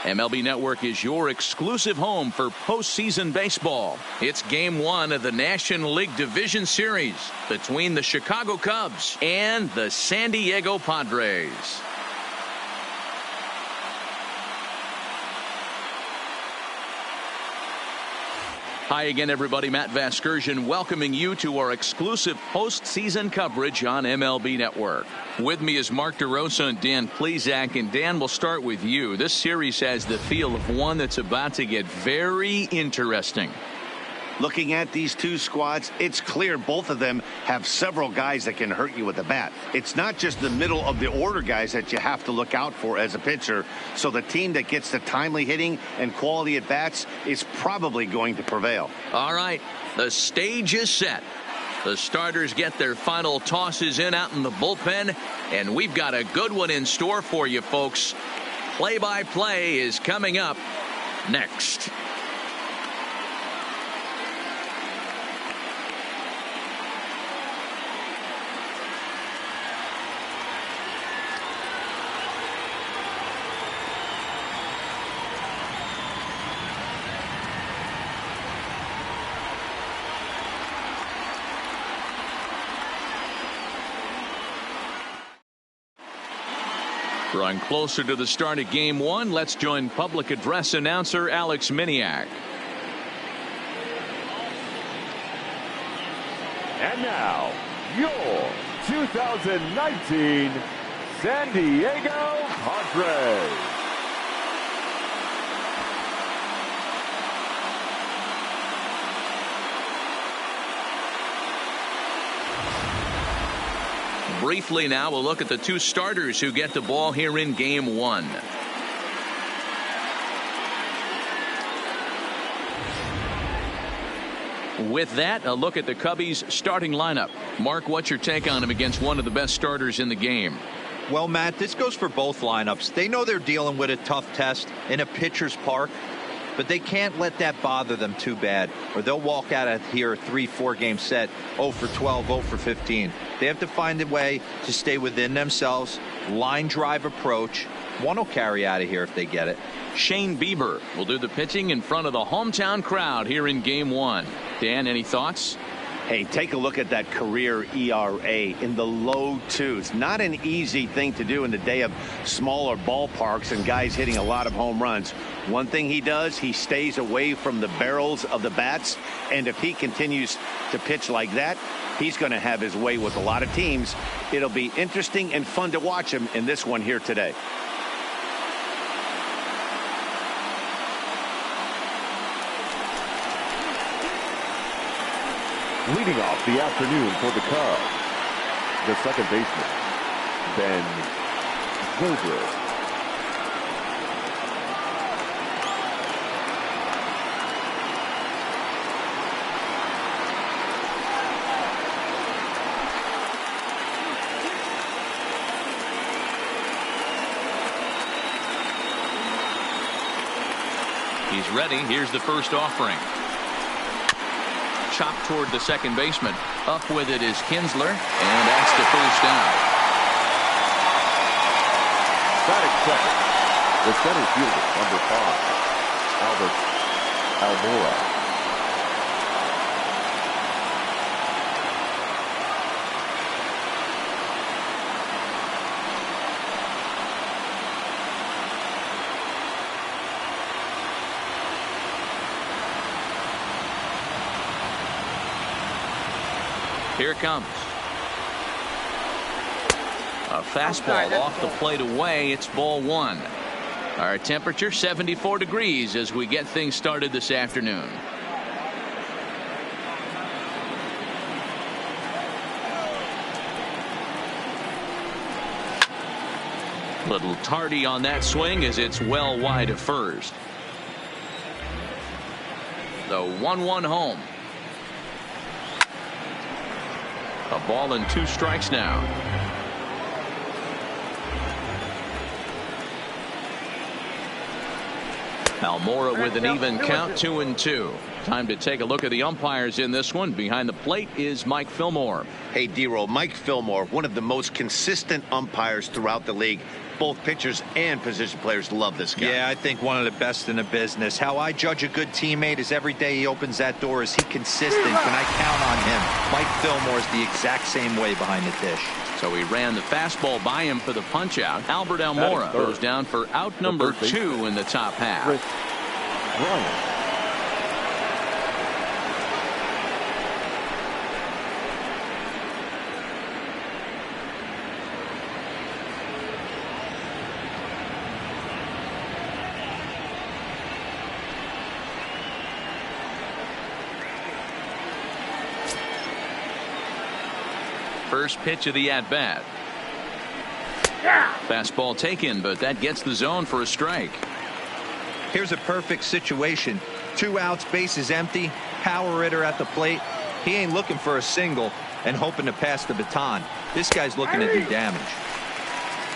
MLB Network is your exclusive home for postseason baseball. It's Game 1 of the National League Division Series between the Chicago Cubs and the San Diego Padres. Hi again, everybody. Matt Vasgersian welcoming you to our exclusive postseason coverage on MLB Network. With me is Mark DeRosa and Dan Plesac. And Dan, we'll start with you. This series has the feel of one that's about to get very interesting. Looking at these two squads, it's clear both of them have several guys that can hurt you with the bat. It's not just the middle of the order guys that you have to look out for as a pitcher. So the team that gets the timely hitting and quality at bats is probably going to prevail. All right, the stage is set. The starters get their final tosses in out in the bullpen, and we've got a good one in store for you folks. Play-by-play is coming up next. Drawing closer to the start of Game 1, let's join public address announcer Alex Miniak. And now, your 2019 San Diego Padres. Briefly now, we'll look at the two starters who get the ball here in Game 1. With that, a look at the Cubbies' starting lineup. Mark, what's your take on him against one of the best starters in the game? Well, Matt, this goes for both lineups. They know they're dealing with a tough test in a pitcher's park, but they can't let that bother them too bad, or they'll walk out of here a 3-4 game set 0 for 12, 0 for 15. They have to find a way to stay within themselves, line drive approach. One will carry out of here if they get it. Shane Bieber will do the pitching in front of the hometown crowd here in Game 1. Dan, any thoughts? Hey, take a look at that career ERA in the low twos. Not an easy thing to do in the day of smaller ballparks and guys hitting a lot of home runs. One thing he does, he stays away from the barrels of the bats. And if he continues to pitch like that, he's going to have his way with a lot of teams. It'll be interesting and fun to watch him in this one here today. Leading off the afternoon for the Cubs, the second baseman, Ben Zobrist. He's ready. Here's the first offering. Chopped toward the second baseman. Up with it is Kinsler, and that's the first out. Batting second, the center fielder, number 5, Albert Almora. Here it comes. A fastball off the plate away. It's ball 1. Our temperature 74 degrees as we get things started this afternoon. Little tardy on that swing as it's well wide of first. The 1-1 home. A ball and 2 strikes now. Almora with an even count, 2-2. Time to take a look at the umpires in this one. Behind the plate is Mike Fillmore. Hey, D-Roll, Mike Fillmore, one of the most consistent umpires throughout the league. Both pitchers and position players love this guy. Yeah, I think one of the best in the business. How I judge a good teammate is every day he opens that door. Is he consistent? Can I count on him? Mike Fillmore is the exact same way behind the dish. So he ran the fastball by him for the punch out. Albert Almora goes down for out number 2 in the top half. Bryant. First pitch of the at-bat. Fastball taken, but that gets the zone for a strike. Here's a perfect situation. 2 outs, bases empty, power hitter at the plate. He ain't looking for a single and hoping to pass the baton. This guy's looking to do damage.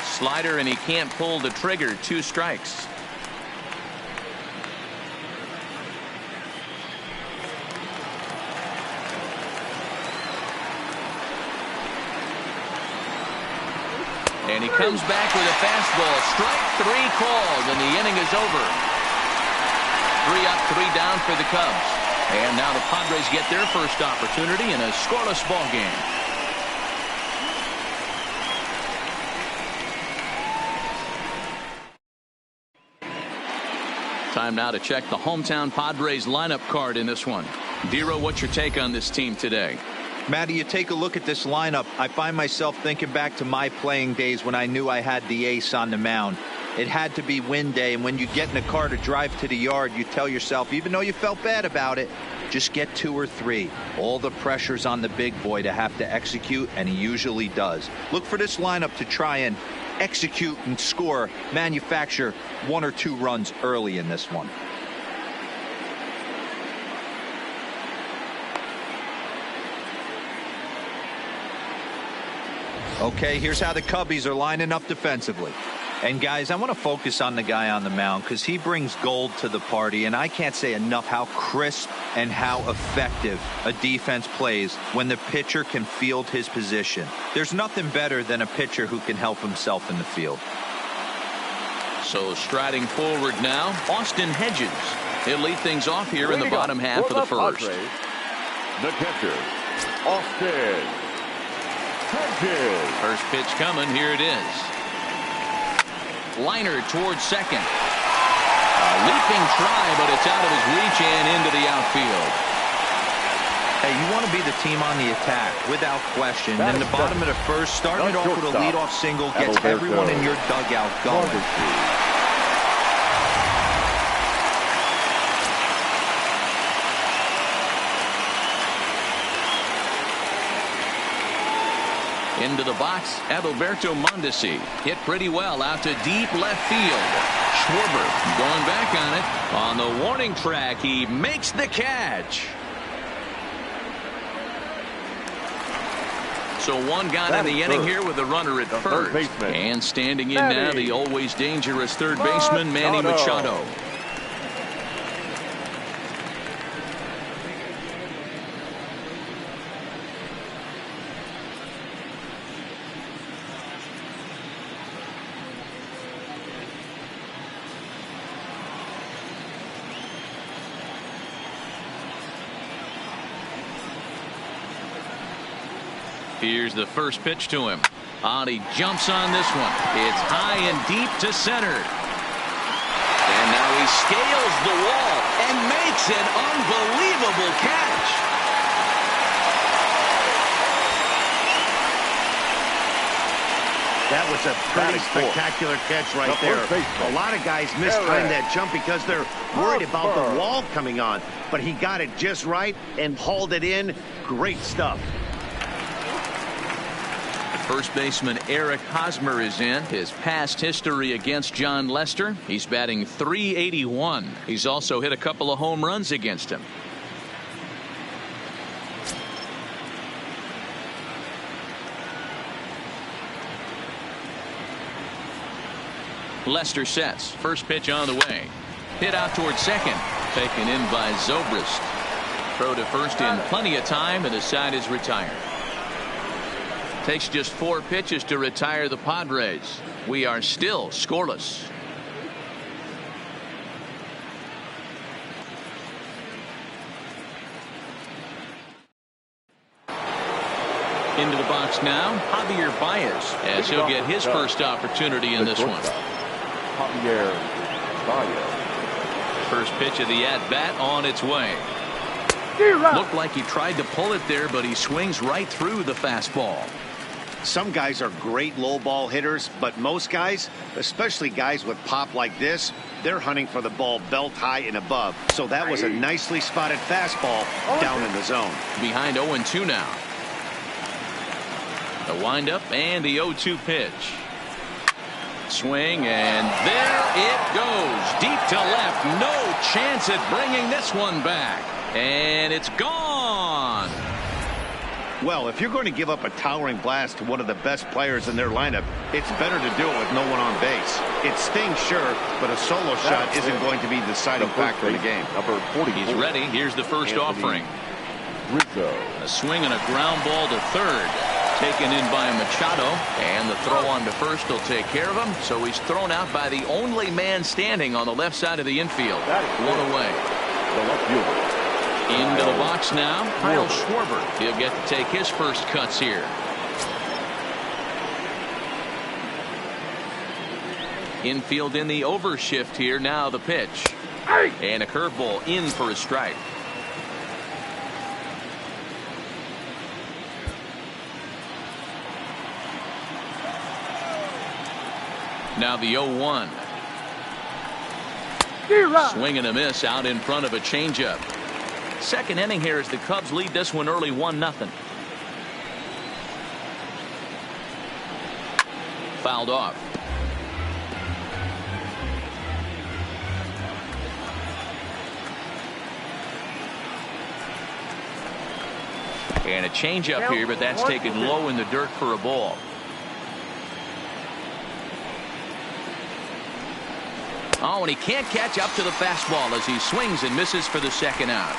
Slider, and he can't pull the trigger. 2 strikes. And he comes back with a fastball. Strike 3 called, and the inning is over. 3 up, 3 down for the Cubs. And now the Padres get their first opportunity in a scoreless ball game. Time now to check the hometown Padres lineup card in this one. Dero, what's your take on this team today? Matty, you take a look at this lineup. I find myself thinking back to my playing days when I knew I had the ace on the mound. It had to be win day, and when you get in a car to drive to the yard, you tell yourself, even though you felt bad about it, just get 2 or 3. All the pressure's on the big boy to have to execute, and he usually does. Look for this lineup to try and execute and score, manufacture 1 or 2 runs early in this one. Okay, here's how the Cubbies are lining up defensively. And guys, I want to focus on the guy on the mound because he brings gold to the party, and I can't say enough how crisp and how effective a defense plays when the pitcher can field his position. There's nothing better than a pitcher who can help himself in the field. So striding forward now, Austin Hedges. He'll lead things off here in the bottom half of the first. The catcher, Austin Hedges. First pitch coming. Here it is. Liner towards second. A leaping try, but it's out of his reach and into the outfield. Hey, you want to be the team on the attack, without question. In the bottom of the first, starting it off with a leadoff single gets everyone in your dugout going. Into the box, Adalberto Mondesi hit pretty well out to deep left field. Schwarber going back on it. On the warning track, he makes the catch. So one got in the inning here with a runner at first. And standing in now, the always dangerous third baseman, Manny Machado. Here's the first pitch to him. He jumps on this one. It's high and deep to center. And now he scales the wall and makes an unbelievable catch. That was a pretty spectacular catch right there. A lot of guys mistime that jump because they're worried about the wall coming on. But he got it just right and hauled it in. Great stuff. First baseman Eric Hosmer is in. His past history against John Lester, he's batting .381. He's also hit a couple of home runs against him. Lester sets. First pitch on the way. Hit out towards second. Taken in by Zobrist. Throw to first in plenty of time, and the side is retired. Takes just 4 pitches to retire the Padres. We are still scoreless. Into the box now, Javier Baez, as he'll get his first opportunity in this one. Javier Baez. First pitch of the at-bat on its way. Looked like he tried to pull it there, but he swings right through the fastball. Some guys are great low ball hitters, but most guys, especially guys with pop like this, they're hunting for the ball belt high and above. So that was a nicely spotted fastball down in the zone. Behind 0-2 now. The windup and the 0-2 pitch. Swing, and there it goes. Deep to left. No chance at bringing this one back. And it's gone. Well, if you're going to give up a towering blast to one of the best players in their lineup, it's better to do it with no one on base. It stings, sure, but a solo shot isn't going to be the deciding factor in the game. Number 40. He's ready. Here's the first offering. Rizzo. A swing and a ground ball to third. Taken in by Machado, and the throw on to first will take care of him. So he's thrown out by the only man standing on the left side of the infield. One away. The left fielder. Into the box now, Kyle Schwarber. He'll get to take his first cuts here. Infield in the overshift here. Now the pitch. And a curveball in for a strike. Now the 0-1. Swing and a miss out in front of a changeup. Second inning here as the Cubs lead this one early 1-0. Fouled off. And a changeup here, but that's taken low in the dirt for a ball. Oh, and he can't catch up to the fastball as he swings and misses for the second out.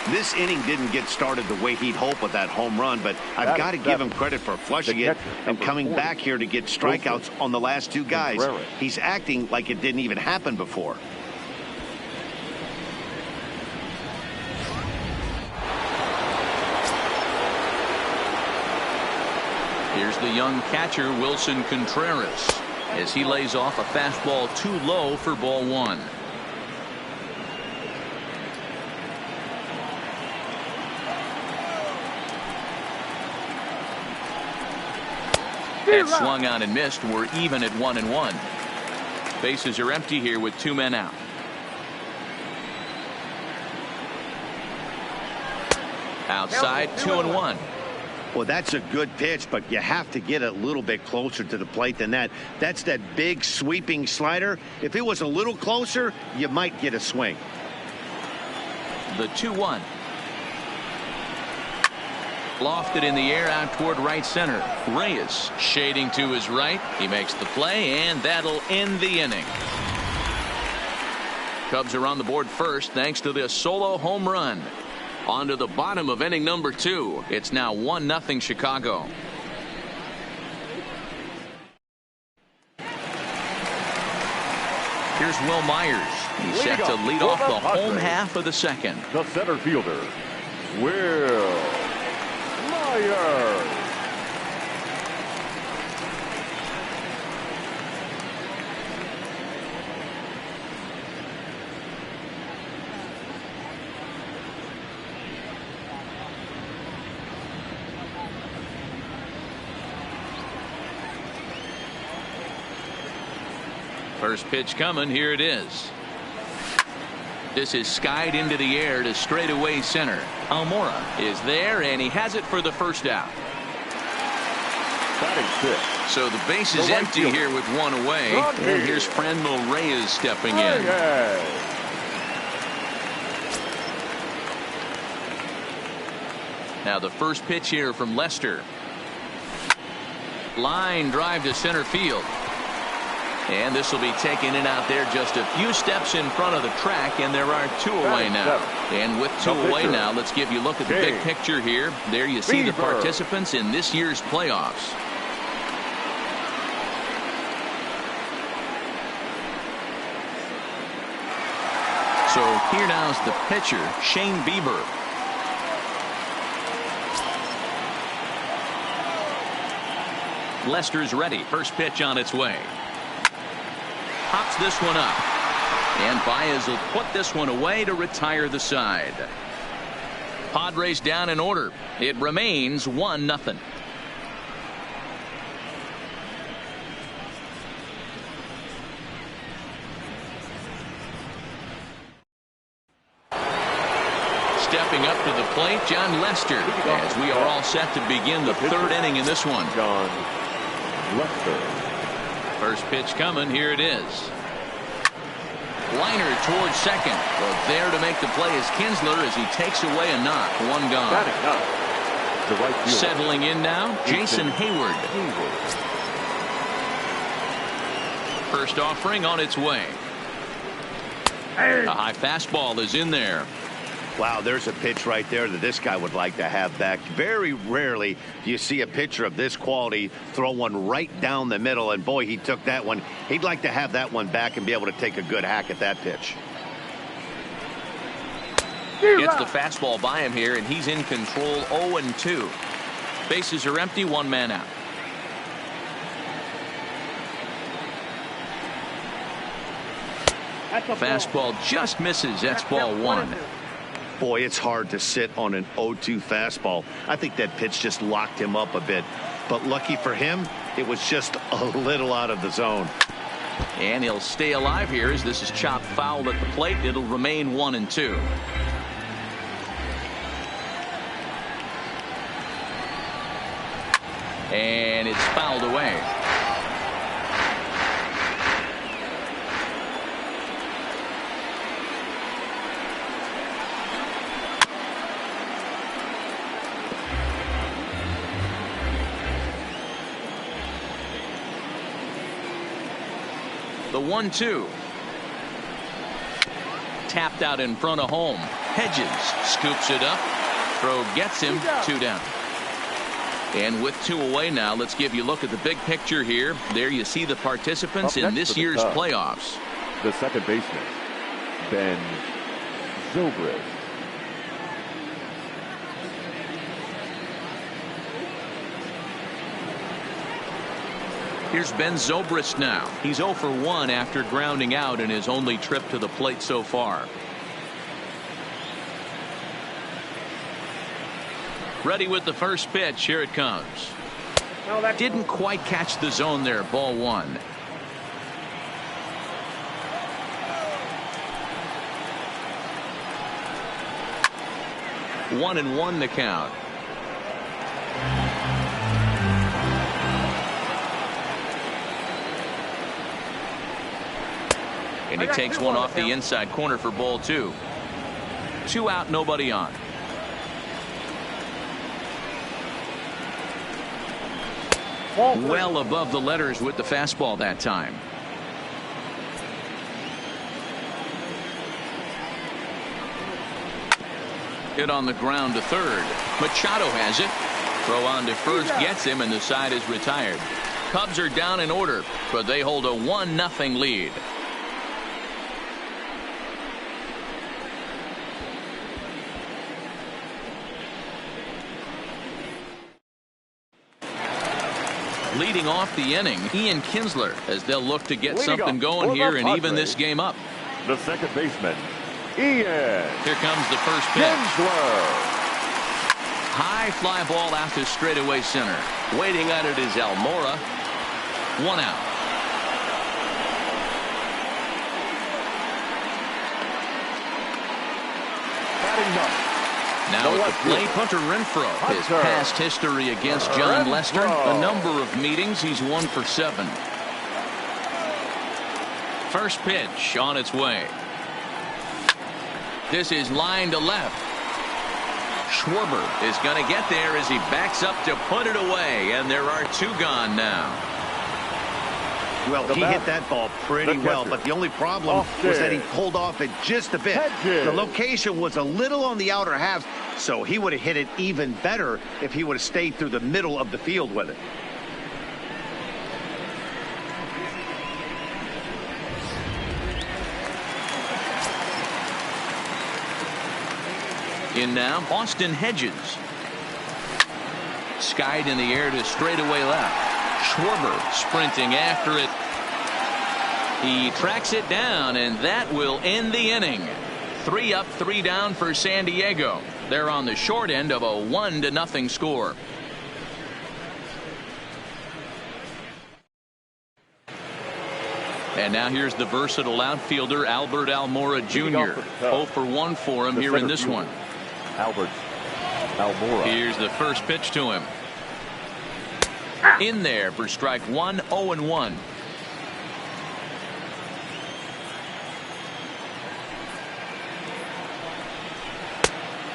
This inning didn't get started the way he'd hope with that home run, but I've got to give him credit for flushing it and coming back here to get strikeouts on the last 2 guys. He's acting like it didn't even happen before. Here's the young catcher, Wilson Contreras, as he lays off a fastball too low for ball 1. That swung out and missed. We're even at 1-1. Bases are empty here with 2 men out. Outside, 2-1. Well, that's a good pitch, but you have to get a little bit closer to the plate than that. That's that big sweeping slider. If it was a little closer, you might get a swing. The 2-1. Lofted in the air out toward right center. Reyes shading to his right. He makes the play, and that'll end the inning. Cubs are on the board first thanks to this solo home run. On to the bottom of inning number 2. It's now 1-0 Chicago. Here's Will Myers. He's set to lead off the home half of the second. The center fielder, Will Myers. First pitch coming. Here it is. This is skied into the air to straightaway center. Almora is there, and he has it for the first out. So the base is empty here with 1 away. And here's Franmil Reyes stepping in. Now the first pitch here from Lester. Line drive to center field. And this will be taken in out there just a few steps in front of the track, and there are 2 away now. And with 2 away now, let's give you a look at the big picture here. There you see the participants in this year's playoffs. So here now's the pitcher, Shane Bieber. Lester's ready. First pitch on its way. Pops this one up. And Baez will put this one away to retire the side. Padres down in order. It remains 1-0. Stepping up to the plate, John Lester, as we are all set to begin the 3rd inning in this one. John Lester. First pitch coming. Here it is. Liner towards second. But there to make the play is Kinsler as he takes away a knock. 1 gone. The right fielder. Settling in now, Jason Hayward. First offering on its way. A high fastball is in there. Wow, there's a pitch right there that this guy would like to have back. Very rarely do you see a pitcher of this quality throw one right down the middle, and boy, he took that one. He'd like to have that one back and be able to take a good hack at that pitch. Gets the fastball by him here, and he's in control. 0-2. Bases are empty, 1 man out. Fastball just misses. That's ball 1. Boy, it's hard to sit on an 0-2 fastball. I think that pitch just locked him up a bit. But lucky for him, it was just a little out of the zone. And he'll stay alive here as this is chopped foul at the plate. It'll remain 1-2. And it's fouled away. The 1-2. Tapped out in front of home. Hedges scoops it up. Throw gets him. 2 down. And with 2 away now, let's give you a look at the big picture here. There you see the participants in this year's playoffs. The second baseman, Ben Zobrist. Here's Ben Zobrist now. He's 0 for 1 after grounding out in his only trip to the plate so far. Ready with the first pitch. Here it comes. Didn't quite catch the zone there. Ball 1. One and 1 the count. And he takes one off the inside corner for ball 2. 2 out, nobody on. Well above the letters with the fastball that time. Hit on the ground to third. Machado has it. Throw on to first gets him, and the side is retired. Cubs are down in order, but they hold a 1-0 lead. Leading off the inning, Ian Kinsler, as they'll look to get something going here and even this game up. The second baseman, Ian. Here comes the first pitch. Kinsler. High fly ball out to straightaway center. Waiting on it is Almora. 1 out. Batting up. Now at the plate, Hunter Renfroe. His past history against John Lester, a number of meetings. He's 1 for 7. First pitch on its way. This is line to left. Schwarber is going to get there as he backs up to put it away, and there are 2 gone now. Well, he hit that ball pretty well, but the only problem was that he pulled off it just a bit. The location was a little on the outer half, so he would have hit it even better if he would have stayed through the middle of the field with it. In now, Austin Hedges. Skied in the air to straightaway left. Schwarber sprinting after it. He tracks it down, and that will end the inning. 3 up, 3 down for San Diego. They're on the short end of a 1-0 score. And now here's the versatile outfielder Albert Almora Jr. 0 for 1 for him here in this one. Albert Almora. Here's the first pitch to him. In there for strike 1, 0-1.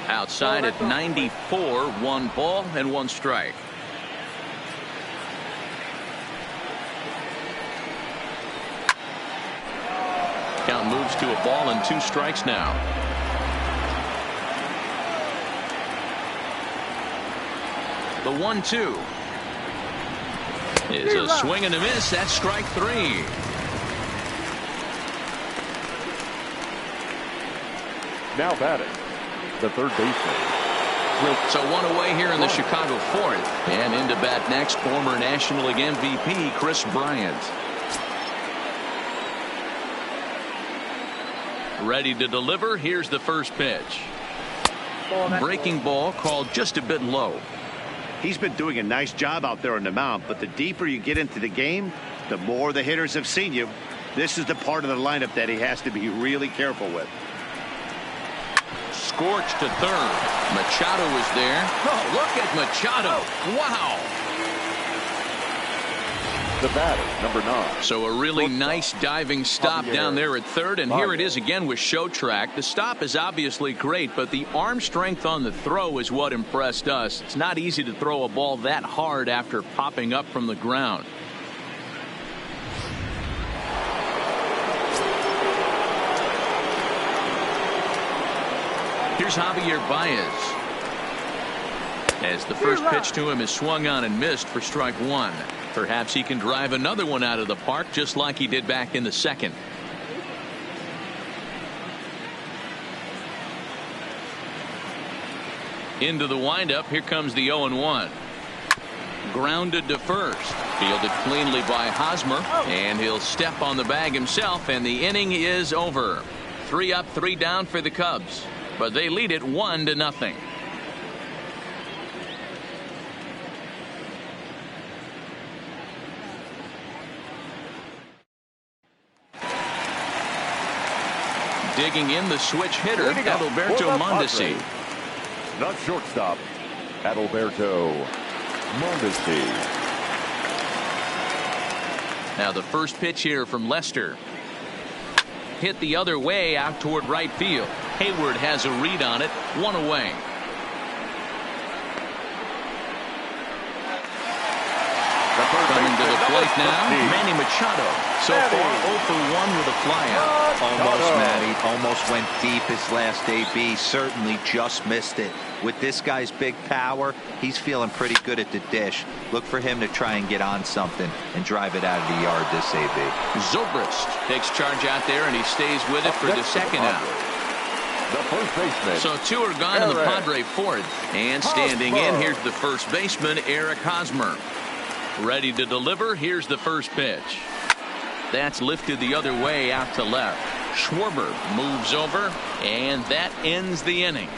Outside at 94, 1 ball and 1 strike. Count moves to a ball and 2 strikes now. The 1-2 is a swing and a miss. That's strike 3. Now batting, the third baseman. So 1 away here in the Chicago 4th. And into bat next, former National League MVP Chris Bryant. Ready to deliver. Here's the first pitch. Breaking ball called just a bit low. He's been doing a nice job out there on the mound, but the deeper you get into the game, the more the hitters have seen you. This is the part of the lineup that he has to be really careful with. Scorched to third. Machado is there. Oh, look at Machado. Wow. The batter, number 9. So a really nice diving stop down there at third, and here it is again with show track. The stop is obviously great, but the arm strength on the throw is what impressed us. It's not easy to throw a ball that hard after popping up from the ground. Here's Javier Baez. As the first pitch to him is swung on and missed for strike 1. Perhaps he can drive another one out of the park just like he did back in the second. Into the windup. Here comes the 0-1. Grounded to first. Fielded cleanly by Hosmer. And he'll step on the bag himself, and the inning is over. 3 up, 3 down for the Cubs. But they lead it 1-0. Digging in, the switch hitter, Adalberto Mondesi. The shortstop, Adalberto Mondesi. Now the first pitch here from Lester. Hit the other way out toward right field. Hayward has a read on it. 1 away. Coming to the plate now, Manny Machado. So far 0 for 1 with a flyout. Almost, Manny. Almost went deep his last AB. Certainly just missed it. With this guy's big power, he's feeling pretty good at the dish. Look for him to try and get on something and drive it out of the yard this AB. Zobrist takes charge out there, and he stays with it for the second out. The first baseman. So 2 are gone in the Padre 4th. And standing in, here's the first baseman, Eric Hosmer. Ready to deliver. Here's the first pitch. That's lifted the other way out to left. Schwarber moves over, and that ends the inning.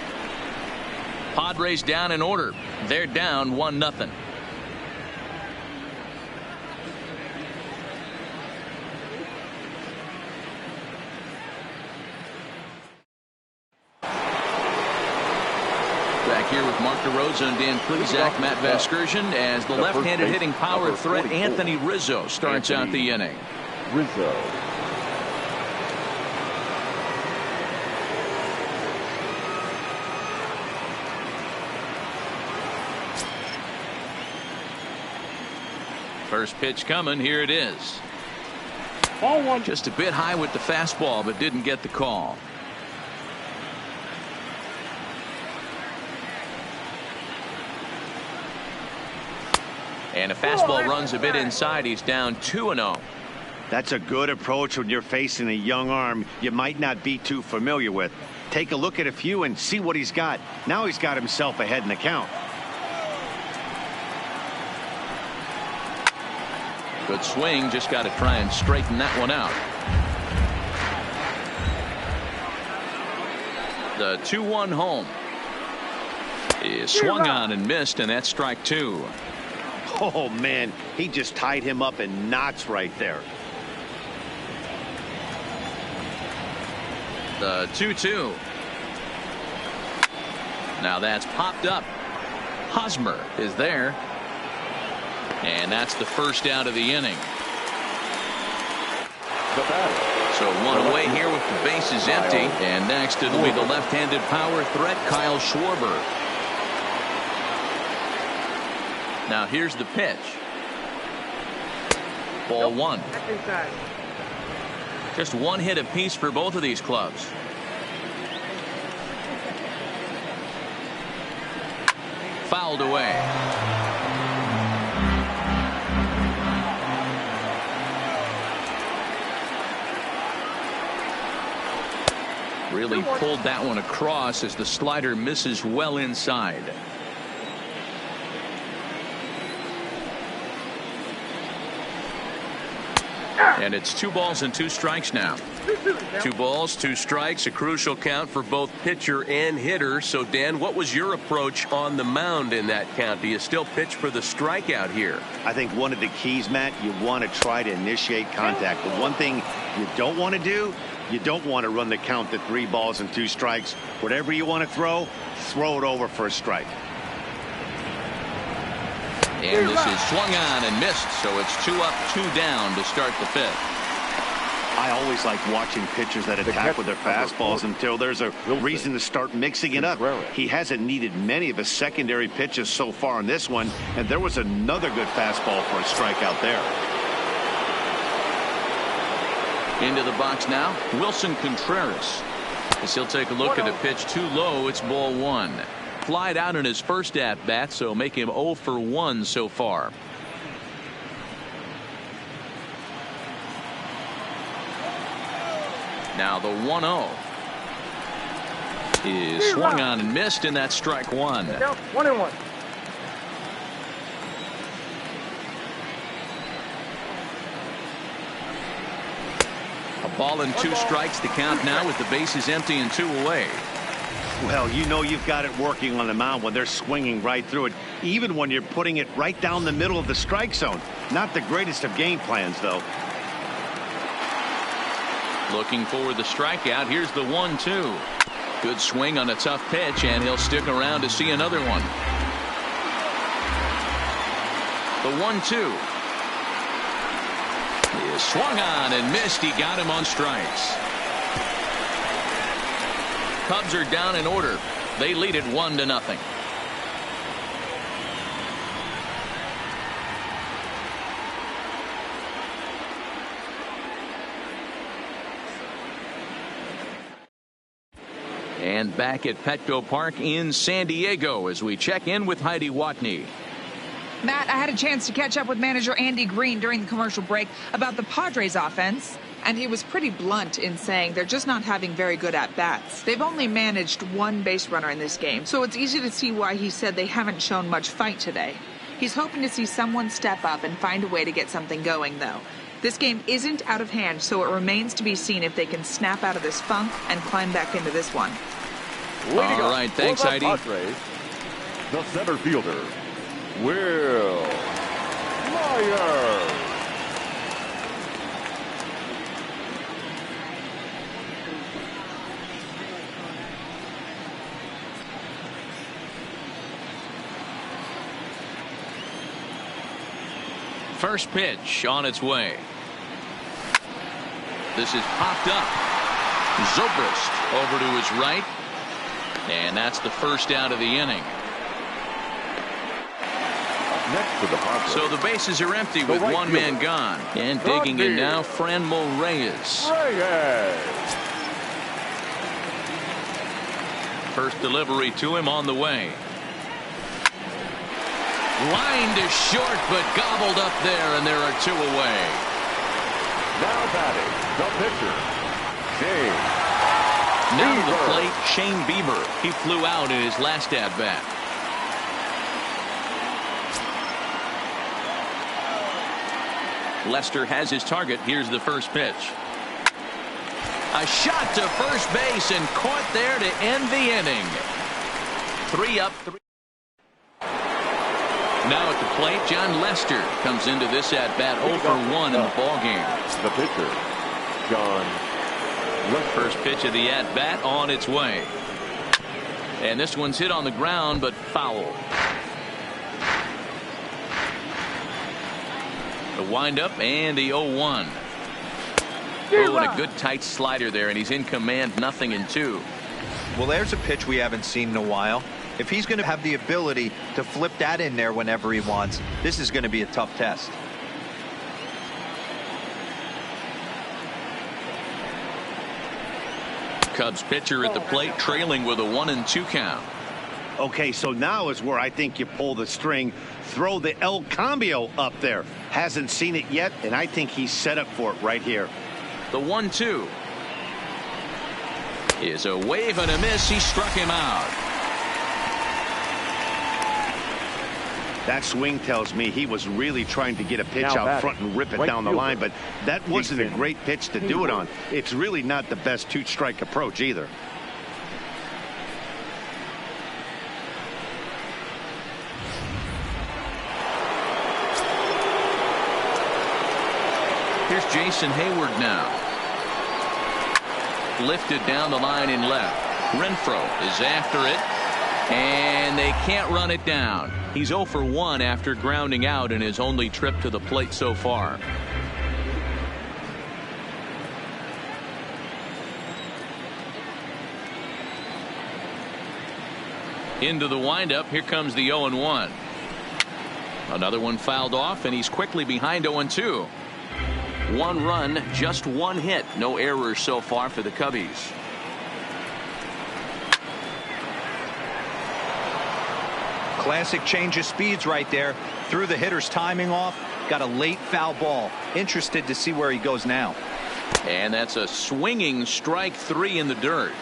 Padres down in order. They're down 1-0. Back here with Mark DeRosa and Dan Plezak, Matt Vasgersian, as the left-handed hitting power threat Anthony Rizzo starts out the inning. Rizzo. First pitch coming. Here it is. Ball one. Just a bit high with the fastball, but didn't get the call. And a fastball runs a bit inside. He's down 2-0. That's a good approach when you're facing a young arm you might not be too familiar with. Take a look at a few and see what he's got. Now he's got himself ahead in the count. Good swing. Just got to try and straighten that one out. The 2-1 home is swung on and missed, and that's strike two. Oh, man, he just tied him up in knots right there. The 2-2. Now that's popped up. Hosmer is there. And that's the first out of the inning. So one away here with the bases empty. And next it'll be the left-handed power threat, Kyle Schwarber. Now here's the pitch. Ball one. Just one hit apiece for both of these clubs. Fouled away. Really pulled that one across as the slider misses well inside. And it's 2 balls and 2 strikes now. 2 balls, 2 strikes, a crucial count for both pitcher and hitter. So, Dan, what was your approach on the mound in that count? Do you still pitch for the strikeout here? I think one of the keys, Matt, you want to try to initiate contact. The one thing you don't want to do, you don't want to run the count to 3 balls and 2 strikes. Whatever you want to throw it over for a strike. And this is swung on and missed, so it's 2 up, 2 down to start the 5th. I always like watching pitchers that attack with their fastballs until there's a reason to start mixing it up. He hasn't needed many of his secondary pitches so far in this one, and there was another good fastball for a strikeout there. Into the box now, Wilson Contreras. As he'll take a look at a pitch too low, it's ball 1. Flied out in his first at-bat, so make him 0 for 1 so far. Now the 1-0 is swung on and missed, and that's strike 1. 1-1. A ball and 2 strikes, the count now with the bases empty and 2 away. Well, you know you've got it working on the mound when they're swinging right through it, even when you're putting it right down the middle of the strike zone. Not the greatest of game plans, though. Looking for the strikeout. Here's the 1-2. Good swing on a tough pitch, and he'll stick around to see another one. The 1-2 is swung on and missed. He got him on strikes. Cubs are down in order. They lead it 1-0. And back at Petco Park in San Diego as we check in with Heidi Watney. Matt, I had a chance to catch up with manager Andy Green during the commercial break about the Padres offense, and he was pretty blunt in saying they're just not having very good at-bats. They've only managed 1 base runner in this game, so it's easy to see why he said they haven't shown much fight today. He's hoping to see someone step up and find a way to get something going, though. This game isn't out of hand, so it remains to be seen if they can snap out of this funk and climb back into this one. All right, thanks, Heidi. Padres, the center fielder, Will Myers. First pitch on its way. This is popped up. Zobrist over to his right. And that's the first out of the inning. next for the Padres. So the bases are empty with right one man gone. And digging in now, Franmil Reyes. First delivery to him on the way. Line to short, but gobbled up there, and there are two away. Now batting, the pitcher, Shane Now to the Bieber. plate, Shane Bieber. He flew out in his last at-bat. Lester has his target. Here's the first pitch. A shot to first base and caught there to end the inning. 3 up, 3. Now at the plate, John Lester comes into this at-bat 0 for 1 in the ballgame. The pitcher, John Lester. First pitch of the at-bat on its way. And this one's hit on the ground, but foul. The windup and the 0-1. Oh, and a good tight slider there, and he's in command, 0-2. Well, there's a pitch we haven't seen in a while. If he's going to have the ability to flip that in there whenever he wants, this is going to be a tough test. Cubs pitcher at the plate, trailing with a 1-2 count. Okay, so now is where I think you pull the string. Throw the El Cambio up there. Hasn't seen it yet, and I think he's set up for it right here. The 1-2 is a wave and a miss. He struck him out. That swing tells me he was really trying to get a pitch Now out batting, front and rip it right down the fielder, line, but that wasn't a Jason great pitch to do it on. It's really not the best two-strike approach either. Here's Jason Hayward now. Lifted down the line in left. Renfroe is after it, and they can't run it down. He's 0 for 1 after grounding out in his only trip to the plate so far. Into the windup. Here comes the 0-1. Another one fouled off, and he's quickly behind 0-2. 1 run, just 1 hit. No errors so far for the Cubbies. Classic change of speeds right there. Threw the hitter's timing off. Got a late foul ball. Interested to see where he goes now. And that's a swinging strike 3 in the dirt.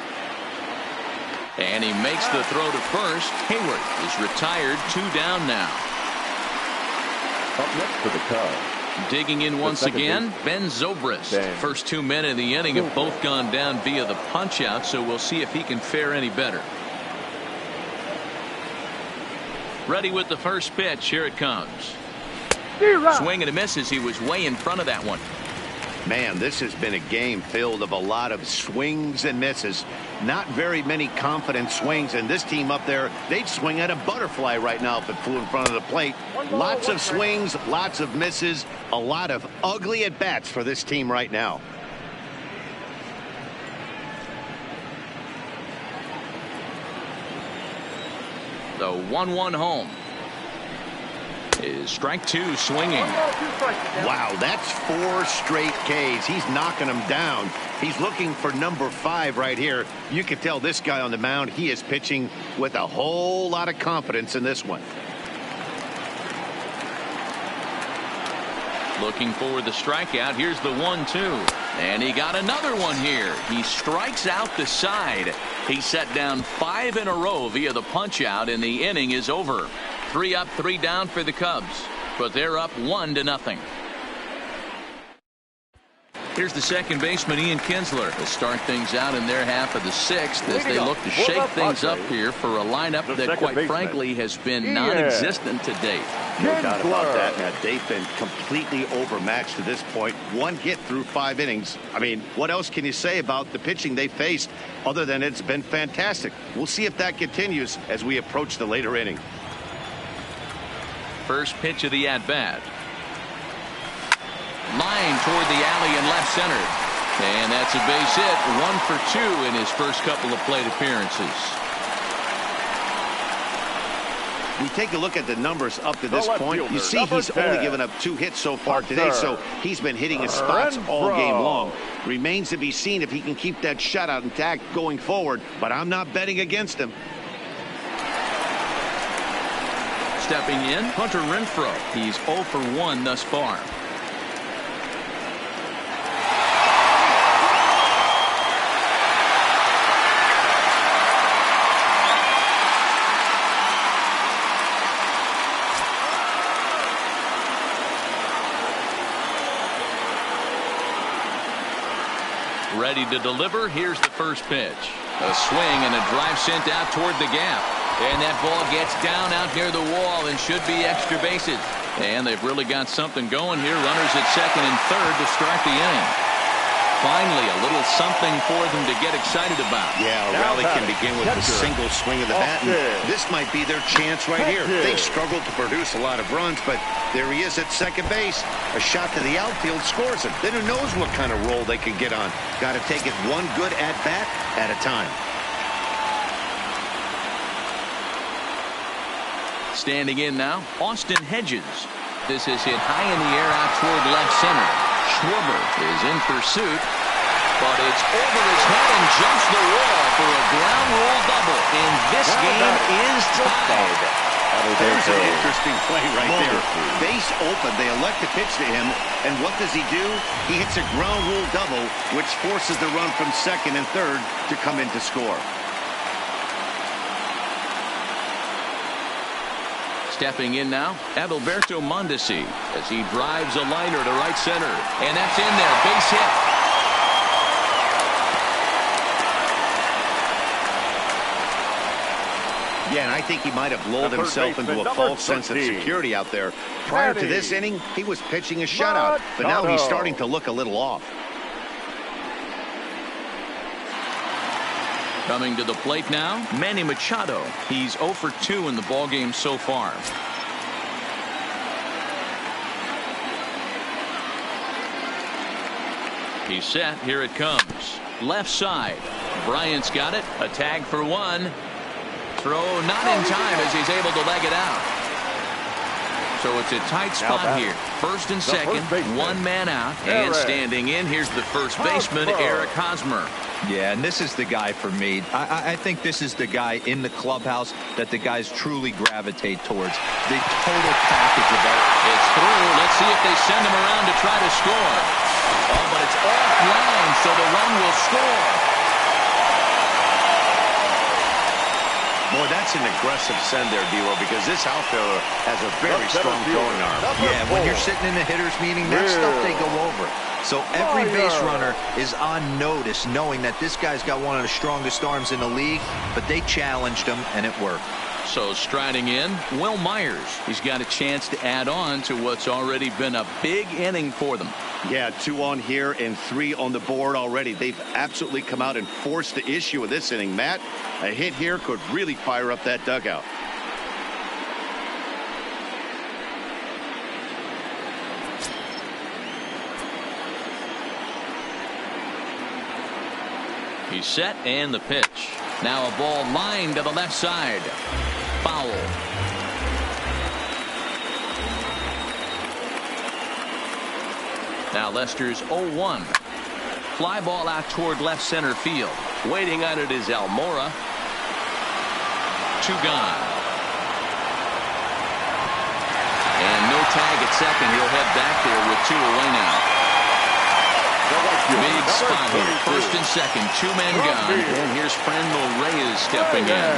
And he makes the throw to first. Hayward is retired, 2 down now. Up next for the Cubs. Digging in once again, Ben Zobrist. First 2 men in the inning have both gone down via the punch out, so we'll see if he can fare any better. Ready with the first pitch. Here it comes. Swing and a miss as he was way in front of that one. Man, this has been a game filled of a lot of swings and misses. Not very many confident swings, and this team up there, they'd swing at a butterfly right now if it flew in front of the plate. Lots of swings, lots of misses, a lot of ugly at-bats for this team right now. The 1-1 home is strike 2 swinging. Wow, that's 4 straight Ks. He's knocking them down. He's looking for number 5 right here. You can tell this guy on the mound, he is pitching with a whole lot of confidence in this one. Looking for the strikeout. Here's the 1-2. And he got another one here. He strikes out the side. He set down 5 in a row via the punch out, and the inning is over. 3 up, 3 down for the Cubs, but they're up 1-0. Here's the second baseman, Ian Kinsler, to start things out in their half of the 6th as they look to shake things up here for a lineup that, quite frankly, has been non-existent to date. No doubt about that, Matt. They've been completely overmatched to this point. 1 hit through 5 innings. I mean, what else can you say about the pitching they faced other than it's been fantastic? We'll see if that continues as we approach the later inning. First pitch of the at-bat. Line toward the alley in left center. And that's a base hit. 1 for 2 in his first couple of plate appearances. We take a look at the numbers up to this left point. fielder, You see number he's only 10. given up 2 hits so far Hunter. today, so he's been hitting his spots all game Renfroe. long. Remains to be seen if he can keep that shutout intact going forward, but I'm not betting against him. Stepping in, Hunter Renfroe. He's 0 for 1 thus far. Ready to deliver. Here's the first pitch. A swing and a drive sent out toward the gap. And that ball gets down out near the wall and should be extra bases. And they've really got something going here. Runners at second and third to start the inning. Finally, a little something for them to get excited about. Yeah, a rally can begin with a single swing of the bat. This might be their chance right here. They've struggled to produce a lot of runs, but there he is at second base. A shot to the outfield scores him. Then who knows what kind of roll they could get on. Got to take it one good at-bat at a time. Standing in now, Austin Hedges. This is hit high in the air out toward left center. Schwarber is in pursuit, but it's over his head and jumps the wall for a ground rule double. And this game is tied. There's an interesting play right there. Base open. They elect to pitch to him. And what does he do? He hits a ground rule double, which forces the run from second and third to come in to score. Stepping in now, Adalberto Mondesi as he drives a liner to right center. And that's in there. Base hit. Yeah, and I think he might have lulled himself into a false sense of security out there. Prior to this inning, he was pitching a shutout, but now he's starting to look a little off. Coming to the plate now, Manny Machado. He's 0 for 2 in the ballgame so far. He's set. Here it comes. Left side. Bryant's got it. A tag for 1. Throw not in time as he's able to leg it out. So it's a tight spot here. First and second, one man out. And standing in, here's the first baseman, Eric Hosmer. Yeah, and this is the guy for me. I think this is the guy in the clubhouse that the guys truly gravitate towards. The total package of it. It's through. Let's see if they send him around to try to score. Oh, but it's offline, so the run will score. Boy, that's an aggressive send there, D-Lo, because this outfielder has a very strong throwing arm. Yeah, when you're sitting in the hitter's meeting, that stuff they go over. So every base runner is on notice, knowing that this guy's got one of the strongest arms in the league, but they challenged him, and it worked. So striding in, Will Myers. He's got a chance to add on to what's already been a big inning for them. Yeah, 2 on here and 3 on the board already. They've absolutely come out and forced the issue of this inning. Matt, a hit here could really fire up that dugout. He's set and the pitch. Now a ball lined to the left side. Foul. Now Lester's 0-1. Fly ball out toward left center field. Waiting on it is Almora. 2 gone. And no tag at second. He'll head back there with 2 away now. Big spot here. First and second. 2 men gone. And here's Franmil Reyes stepping in.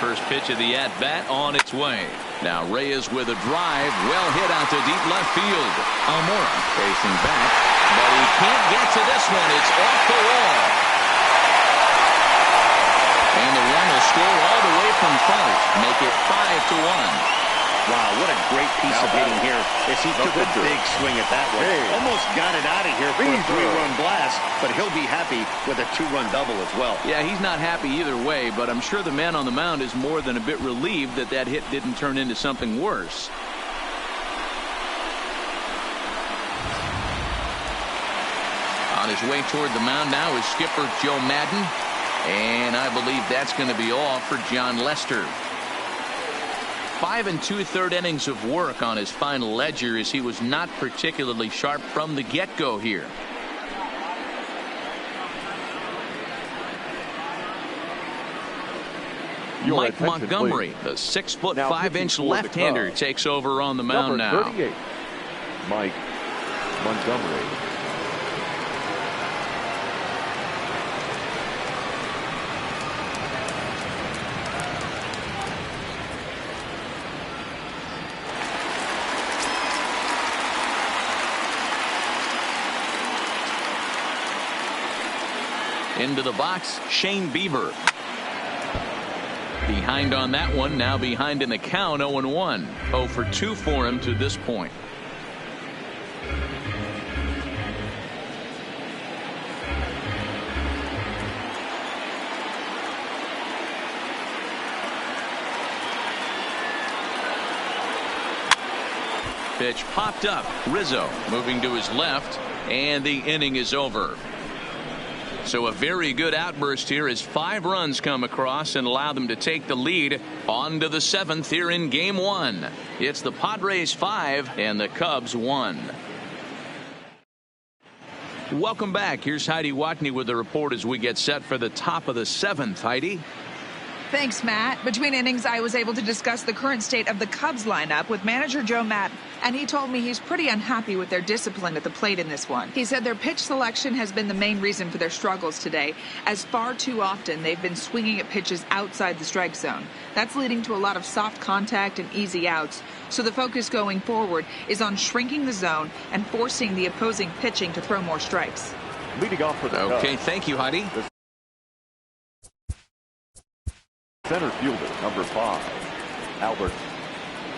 First pitch of the at-bat on its way. Now Reyes with a drive. Well hit out to deep left field. Almora facing back. But he can't get to this one. It's off the wall. And the run will score all the way from first. Make it 5-1. Wow, what a great piece of hitting here as he took a big swing at that one. Almost got it out of here for a 3-run blast, but he'll be happy with a 2-run double as well. Yeah, he's not happy either way, but I'm sure the man on the mound is more than a bit relieved that that hit didn't turn into something worse. On his way toward the mound now is skipper Joe Madden. And I believe that's going to be all for John Lester. 5 2/3 innings of work on his final ledger, as he was not particularly sharp from the get-go here. Mike Montgomery, the 6'5" left-hander, takes over on the mound now. 38, Mike Montgomery. Into the box, Shane Bieber. Behind on that one, now behind in the count, 0-1. 0 for 2 for him to this point. Pitch popped up. Rizzo moving to his left, and the inning is over. So a very good outburst here as 5 runs come across and allow them to take the lead on to the 7th here in game 1. It's the Padres 5 and the Cubs 1. Welcome back. Here's Heidi Watney with the report as we get set for the top of the 7th. Heidi. Thanks, Matt. Between innings, I was able to discuss the current state of the Cubs lineup with manager Joe Matt, and he told me he's pretty unhappy with their discipline at the plate in this one. He said their pitch selection has been the main reason for their struggles today, as far too often they've been swinging at pitches outside the strike zone. That's leading to a lot of soft contact and easy outs, so the focus going forward is on shrinking the zone and forcing the opposing pitching to throw more strikes. Leading off for the Okay, Cubs. thank you, Heidi. Center fielder, number 5, Albert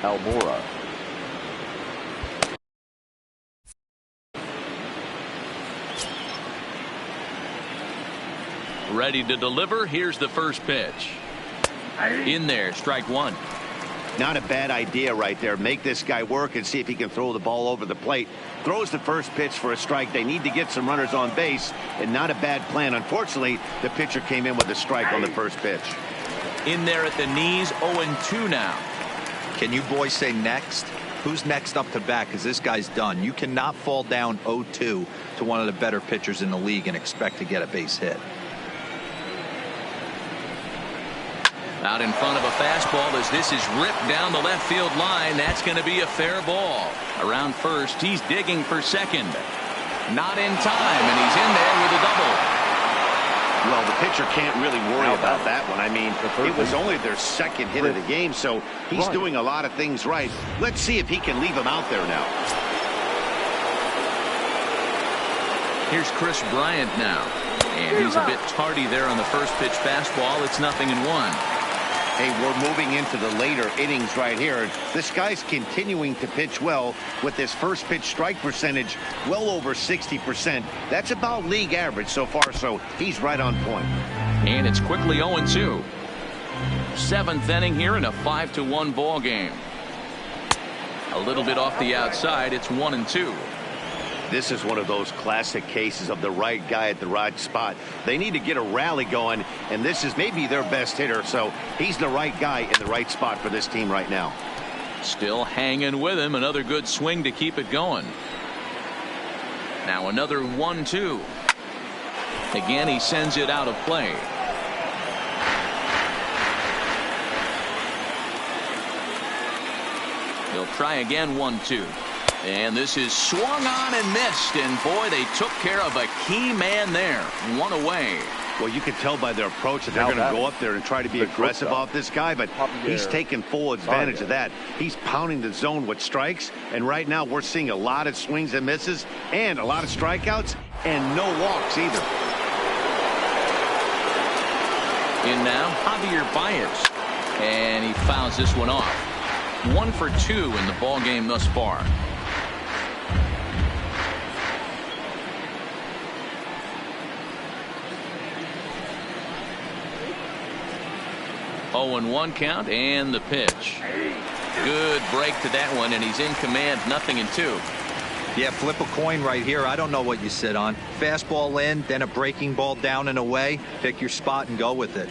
Almora. Ready to deliver. Here's the first pitch. In there, strike 1. Not a bad idea right there. Make this guy work and see if he can throw the ball over the plate. Throws the first pitch for a strike. They need to get some runners on base, and not a bad plan. Unfortunately, the pitcher came in with a strike on the first pitch. In there at the knees, 0-2 now. Can you boys say next? Who's next up to bat? Because this guy's done. You cannot fall down 0-2 to one of the better pitchers in the league and expect to get a base hit. Out in front of a fastball as this is ripped down the left field line. That's going to be a fair ball. Around first, he's digging for second. Not in time, and he's in there with a double. Well, the pitcher can't really worry about that one. I mean, it was only their second hit of the game, so he's doing a lot of things right. Let's see if he can leave him out there now. Here's Chris Bryant now. And he's a bit tardy there on the first pitch fastball. It's 0-1. Hey, we're moving into the later innings right here. This guy's continuing to pitch well with his first pitch strike percentage well over 60%. That's about league average so far, so he's right on point. And it's quickly 0-2. 7th inning here in a 5-1 ball game. A little bit off the outside. It's 1-2. This is one of those classic cases of the right guy at the right spot. They need to get a rally going, and this is maybe their best hitter, so he's the right guy in the right spot for this team right now. Still hanging with him. Another good swing to keep it going. Now another 1-2. Again, he sends it out of play. He'll try again. 1-2. And this is swung on and missed, and boy, they took care of a key man there. 1 away. Well, you can tell by their approach that they're going to go up there and try to be aggressive off this guy, but he's taking full advantage of that. He's pounding the zone with strikes, and right now we're seeing a lot of swings and misses and a lot of strikeouts and no walks either. In now, Javier Baez, and he fouls this one off. 1 for 2 in the ball game thus far. 0-1 count, and the pitch. Good break to that one, and he's in command. 0-2. Yeah, flip a coin right here. I don't know what you sit on. Fastball in, then a breaking ball down and away. Pick your spot and go with it.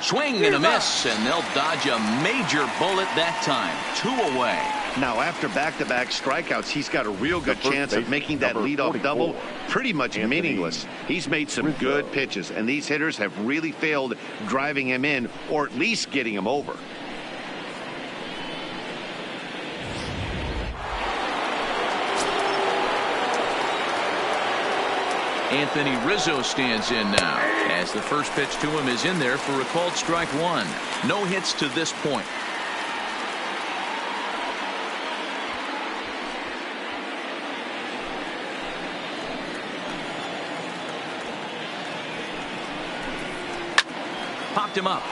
Swing and a miss, and they'll dodge a major bullet that time. 2 away. Now, after back-to-back strikeouts, he's got a real good chance of making that leadoff double pretty much meaningless. He's made some good pitches, and these hitters have really failed driving him in or at least getting him over. Anthony Rizzo stands in now as the first pitch to him is in there for a called strike 1. No hits to this point. Popped him up.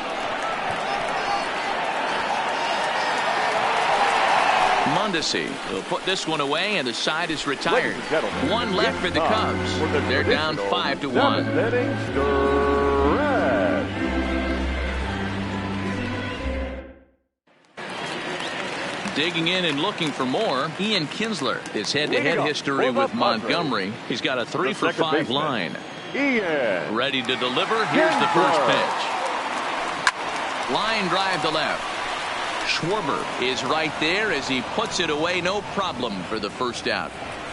Mondesi will put this one away, and the side is retired. 1 left for the Cubs. They're down 5-1. Digging in and looking for more, Ian Kinsler. His head-to-head history with Montgomery. He's got a 3-for-5 line. Ready to deliver. Here's the first pitch. Line drive to left. Schwarber is right there as he puts it away. No problem for the first out.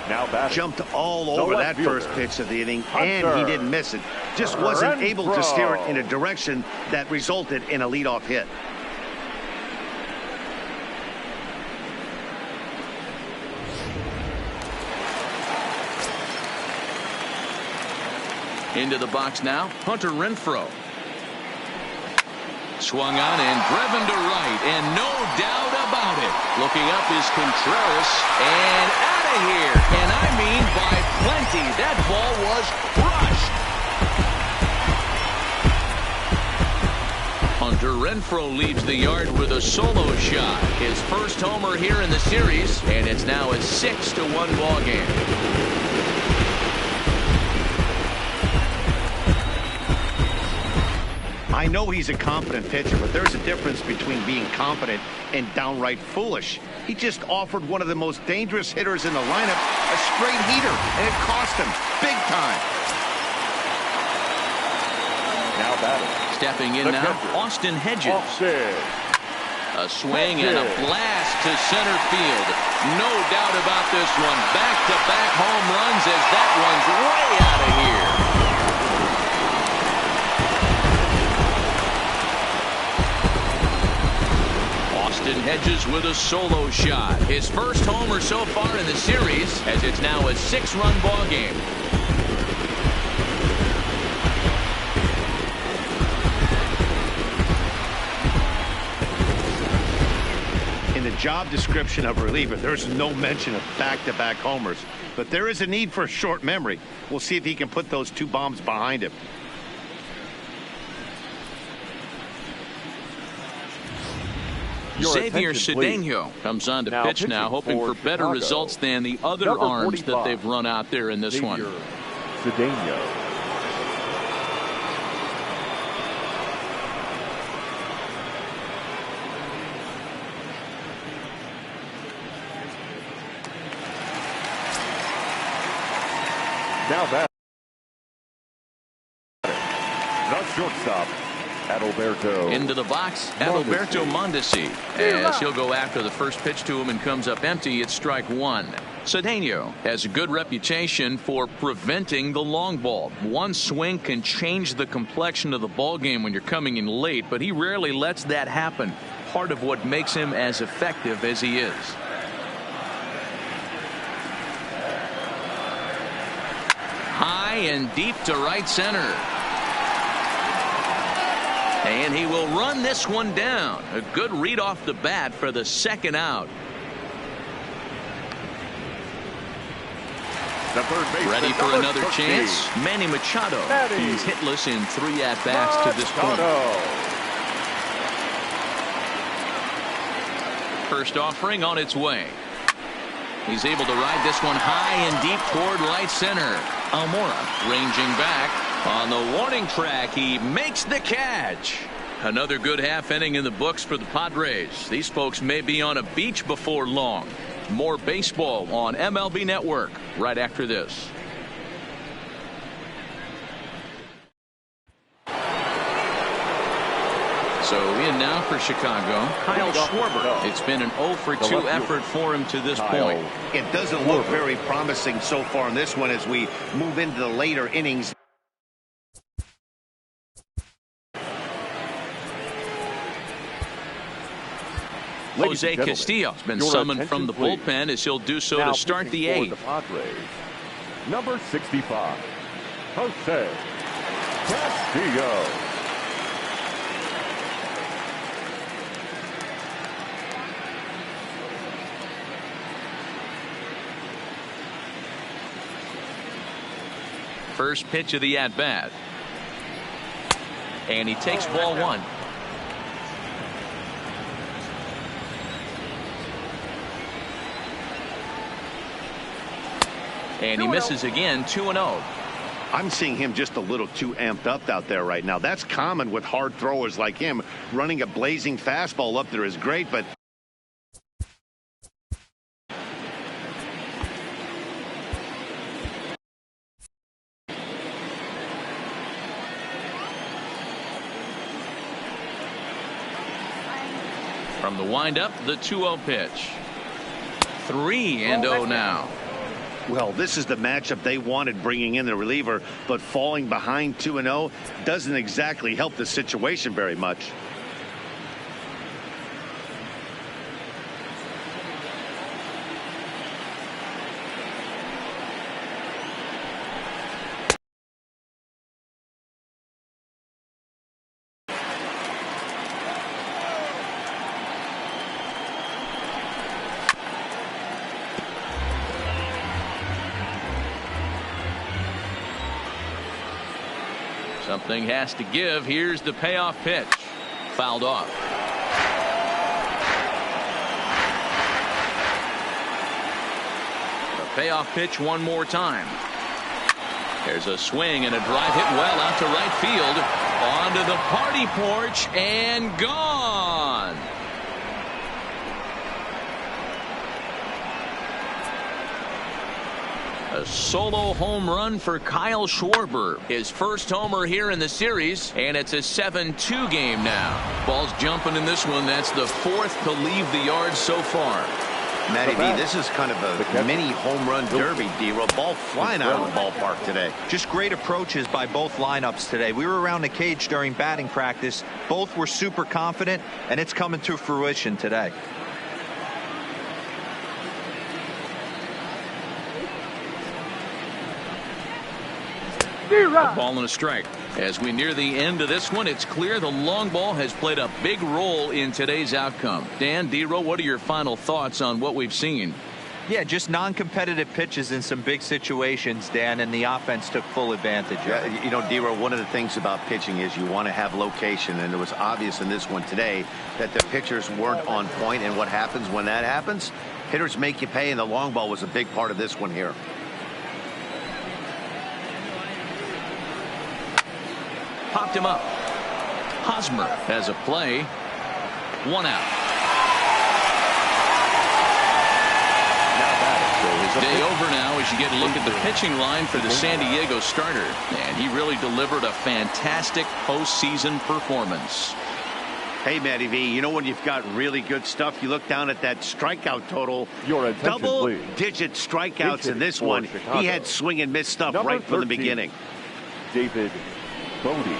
Now jumped all over that first pitch of the inning, and he didn't miss it. Just wasn't able to steer it in a direction that resulted in a leadoff hit. Into the box now, Hunter Renfroe. Swung on and driven to right, and no doubt about it. Looking up is Contreras, and out of here. And I mean by plenty. That ball was crushed. Hunter Renfroe leaves the yard with a solo shot. His first homer here in the series, and it's now a 6-1 ball game. I know he's a confident pitcher, but there's a difference between being confident and downright foolish. He just offered one of the most dangerous hitters in the lineup a straight heater, and it cost him big time. Now batting. Stepping in now, Austin Hedges. A swing and a blast to center field. No doubt about this one. Back-to-back home runs as that one's way out of here. Austin Hedges with a solo shot. His first homer so far in the series, as it's now a 6-run ball game. In the job description of reliever, there's no mention of back-to-back homers, but there is a need for a short memory. We'll see if he can put those 2 bombs behind him. Xavier Cedeno comes on to pitch now, hoping for better results than the other arms that they've run out there in this one. Cedeno. Now that the shortstop, Adalberto. Into the box, Adalberto Mondesi, as he'll go after the first pitch to him and comes up empty. It's strike 1. Cedeno has a good reputation for preventing the long ball. One swing can change the complexion of the ball game when you're coming in late, but he rarely lets that happen. Part of what makes him as effective as he is. High and deep to right center. And he will run this one down. A good read off the bat for the second out. Ready for another chance? Manny Machado. He's hitless in 3 at-bats to this point. First offering on its way. He's able to ride this one high and deep toward right center. Almora ranging back. On the warning track, he makes the catch. Another good half inning in the books for the Padres. These folks may be on a beach before long. More baseball on MLB Network right after this. So in now for Chicago, Kyle Schwarber. It's been an 0 for 2 effort for him to this point. It doesn't look very promising so far in this one as we move into the later innings. Jose Castillo has been summoned from the bullpen as he'll do so to start the 8th. Number 65, Jose Castillo. First pitch of the at-bat. And he takes ball 1. And he misses again, 2-0. I'm seeing him just a little too amped up out there right now. That's common with hard throwers like him. Running a blazing fastball up there is great, but from the windup, the 2-0 pitch. 3-0 now. Well, this is the matchup they wanted, bringing in the reliever, but falling behind 2-0 doesn't exactly help the situation very much. Something has to give. Here's the payoff pitch. Fouled off. The payoff pitch one more time. There's a swing and a drive hit well out to right field. Onto the party porch and gone. A solo home run for Kyle Schwarber. His first homer here in the series, and it's a 7-2 game now. Ball's jumping in this one. That's the 4th to leave the yard so far. Matty V, this is kind of a mini home run derby, D-Roll. Ball flying out of the ballpark today. Just great approaches by both lineups today. We were around the cage during batting practice. Both were super confident, and it's coming to fruition today. A ball and a strike. As we near the end of this one, it's clear the long ball has played a big role in today's outcome. Dan, D-Roll, what are your final thoughts on what we've seen? Yeah, just non-competitive pitches in some big situations, Dan, and the offense took full advantage of it. You know, D-Roll, one of the things about pitching is you want to have location, and it was obvious in this one today that the pitchers weren't on point, and what happens when that happens? Hitters make you pay, and the long ball was a big part of this one here. Popped him up. Hosmer has a play. 1 out. Day over now as you get a look at the pitching line for the San Diego starter. And he really delivered a fantastic postseason performance. Hey, Matty V, you know when you've got really good stuff, you look down at that strikeout total. Double-digit strikeouts in this one. Chicago. He had swing and miss stuff right from the beginning. David Bodie.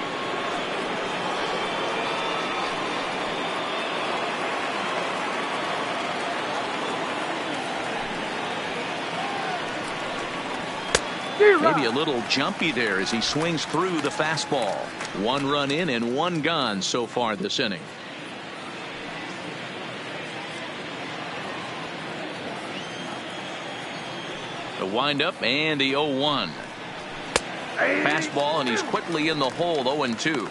Maybe a little jumpy there as he swings through the fastball. 1 run in and 1 gone so far this inning. The windup and the 0-1. Fastball, and he's quickly in the hole. 0-2.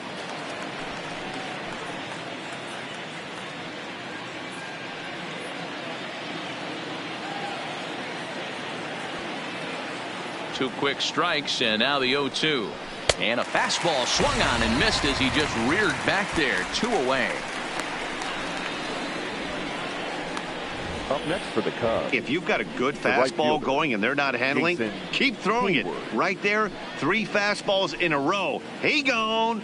Two quick strikes, and now the 0-2. And a fastball swung on and missed as he just reared back there. 2 away. Up next for the Cubs. If you've got a good the right fastball fielder, going and they're not handling, Jason keep throwing it. Hayward. Right there, 3 fastballs in a row. He gone.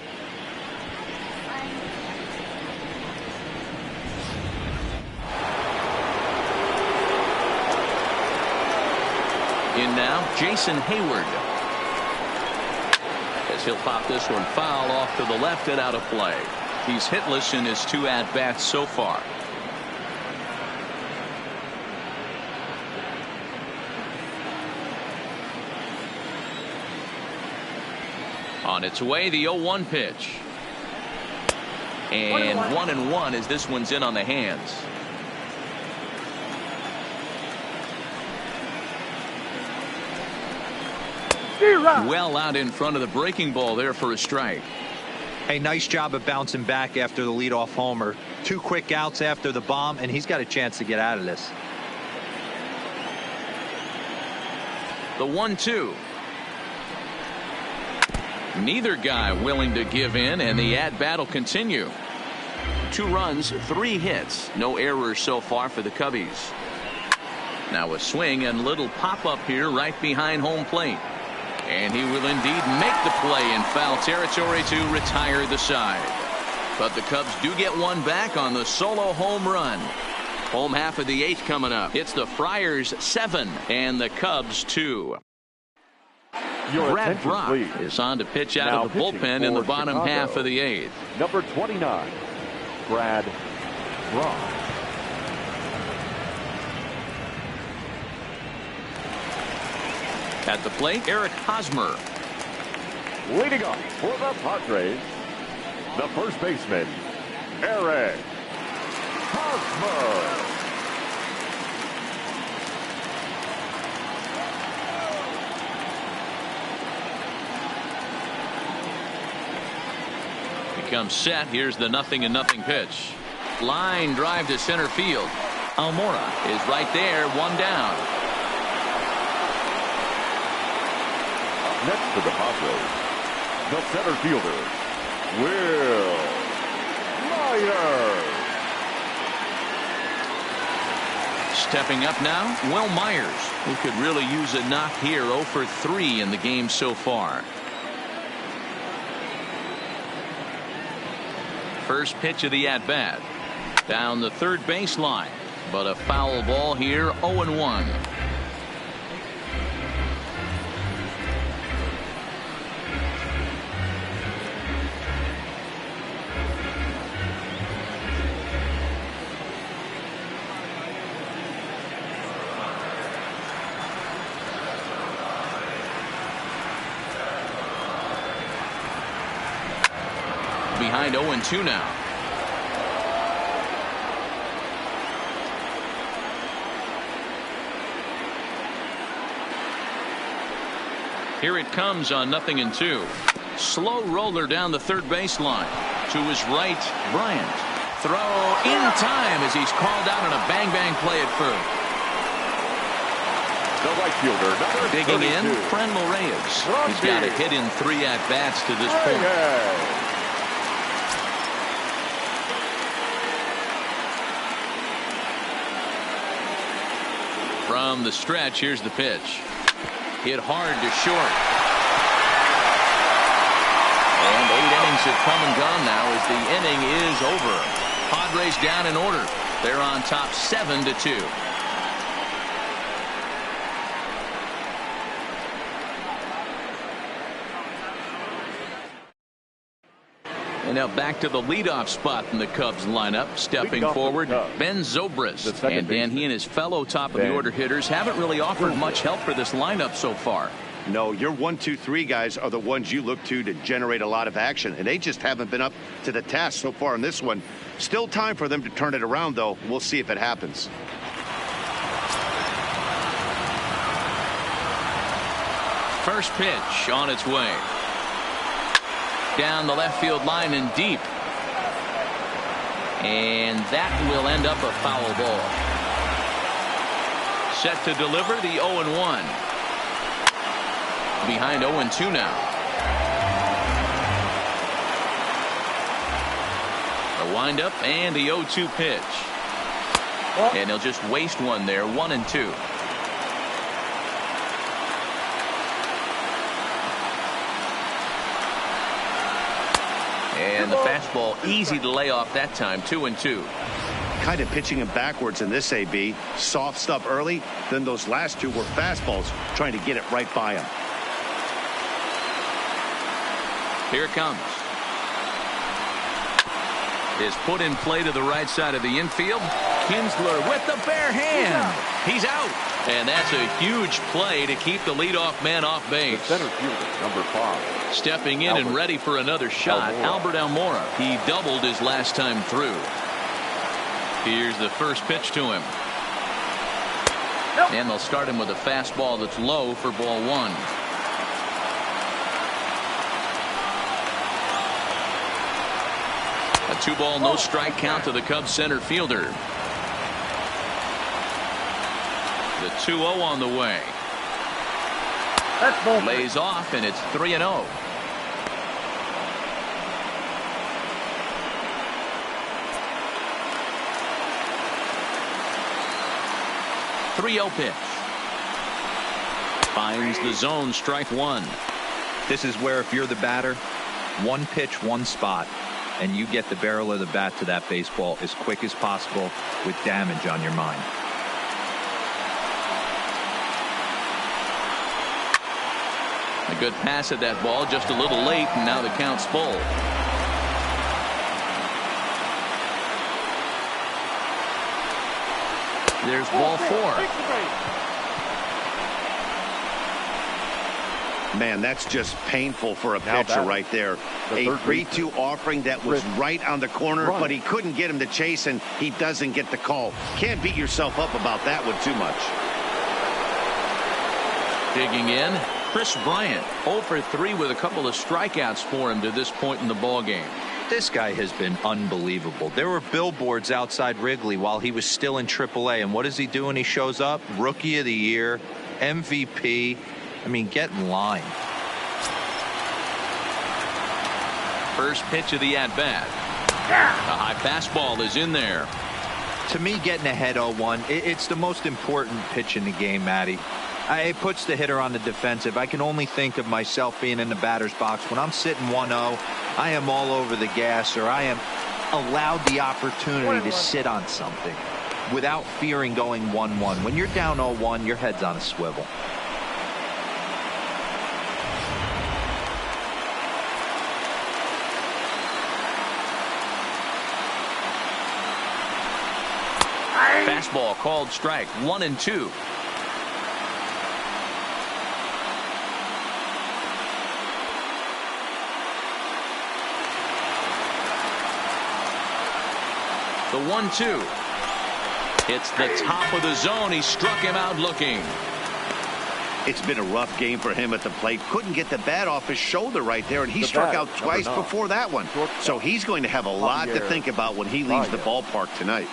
In now, Jason Hayward. As he'll pop this one foul off to the left and out of play. He's hitless in his 2 at-bats so far. On its way, the 0-1 pitch. And 1-1 as this one's in on the hands. Well out in front of the breaking ball there for a strike. Hey, nice job of bouncing back after the leadoff homer. 2 quick outs after the bomb, and he's got a chance to get out of this. The 1-2. Neither guy willing to give in, and the at-bat will continue. 2 runs, 3 hits. No errors so far for the Cubbies. Now a swing and little pop-up here right behind home plate. And he will indeed make the play in foul territory to retire the side. But the Cubs do get one back on the solo home run. Home half of the 8th coming up. It's the Friars 7 and the Cubs 2. Brad Brock is on to pitch out now of the bullpen in the bottom Chicago, half of the 8th. Number 29, Brad Brock. At the plate, Eric Hosmer. Leading off for the Padres, the first baseman, Eric Hosmer. Comes set. Here's the 0-0 pitch. Line drive to center field. Almora is right there, 1 down. Next for the Padres, the center fielder, Will Myers. Stepping up now, Will Myers, who could really use a knock here. 0 for 3 in the game so far. First pitch of the at-bat. Down the third baseline. But a foul ball here, 0-1. Behind 0-2 now. Here it comes on 0-2. Slow roller down the third baseline. To his right, Bryant. Throw in time as he's called out on a bang-bang play at first. The right fielder, number Digging 32. in, Franmil Reyes. He's got a hit in 3 at-bats to this point. From the stretch, here's the pitch. Hit hard to short. And 8 innings have come and gone now as the inning is over. Padres down in order. They're on top 7-2. And now back to the leadoff spot in the Cubs lineup. Stepping forward, Ben Zobrist. And Dan, he and his fellow top of the order hitters haven't really offered much help for this lineup so far. No, your 1, 2, 3 guys are the ones you look to generate a lot of action, and they just haven't been up to the task so far in this one. Still time for them to turn it around, though. We'll see if it happens. First pitch on its way. Down the left field line and deep. And that will end up a foul ball. Set to deliver the 0-1. Behind 0-2 now. The windup and the 0-2 pitch. And he'll just waste one there. 1-2. And the fastball easy to lay off that time. 2-2. Kind of pitching him backwards in this AB. Soft stuff early, then those last two were fastballs, trying to get it right by him. Here it comes. Is put in play to the right side of the infield. Kinsler with the bare hand. He's out. And that's a huge play to keep the leadoff man off base. The center fielder, number 5. Stepping in and ready for another shot, Albert Almora. He doubled his last time through. Here's the first pitch to him. And they'll start him with a fastball that's low for ball 1. A 2-ball, no strike count to the Cubs center fielder. The 2-0 on the way. Lays off, and it's 3-0. Pitch. Finds the zone, strike 1. This is where if you're the batter, one pitch, one spot, and you get the barrel of the bat to that baseball as quick as possible with damage on your mind. A good pass at that ball, just a little late, and now the count's full. There's ball 4. Man, that's just painful for a pitcher right there. A 3-2 offering that was right on the corner, but he couldn't get him to chase, and he doesn't get the call. Can't beat yourself up about that one too much. Digging in, Chris Bryant, 0 for 3 with a couple of strikeouts for him to this point in the ballgame. This guy has been unbelievable. There were billboards outside Wrigley while he was still in AAA, and what does he do when he shows up? Rookie of the Year, MVP. I mean, get in line. First pitch of the at-bat. The high fastball is in there. To me, getting ahead 0-1, it's the most important pitch in the game, Matty. It puts the hitter on the defensive. I can only think of myself being in the batter's box. When I'm sitting 1-0, I am all over the gas, or I am allowed the opportunity to sit on something without fearing going 1-1. When you're down 0-1, your head's on a swivel. Fastball called strike. 1-2. The 1-2. It's the top of the zone. He struck him out looking. It's been a rough game for him at the plate. Couldn't get the bat off his shoulder right there, and he struck out twice before that one. So he's going to have a lot to think about when he leaves the ballpark tonight.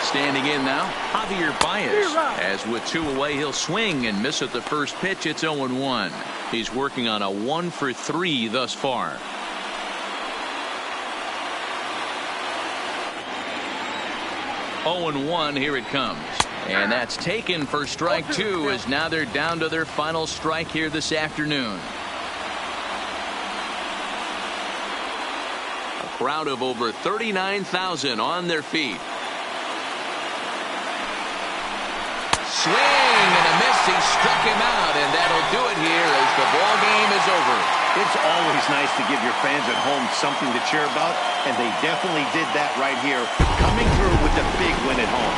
Standing in now, Javier Baez. As with 2 away, he'll swing and miss at the first pitch. It's 0-1. He's working on a 1 for 3 thus far. Oh and 1, here it comes. And that's taken for strike 2, as now they're down to their final strike here this afternoon. A crowd of over 39,000 on their feet. Swing and a miss. He struck him out, and that'll do it here as the ball game is over. It's always nice to give your fans at home something to cheer about, and they definitely did that right here, coming through with the big win at home.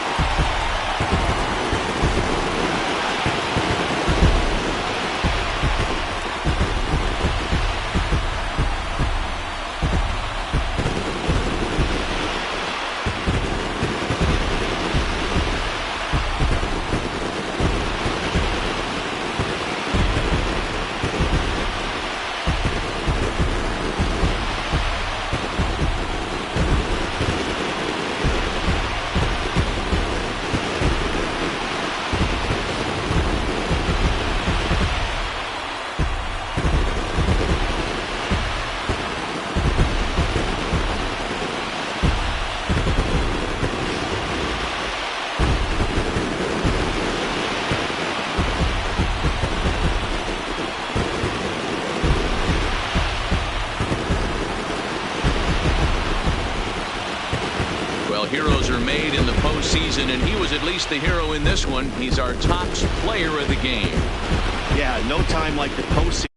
Well, heroes are made in the postseason, and he was at least the hero in this one. He's our top player of the game. Yeah, no time like the postseason.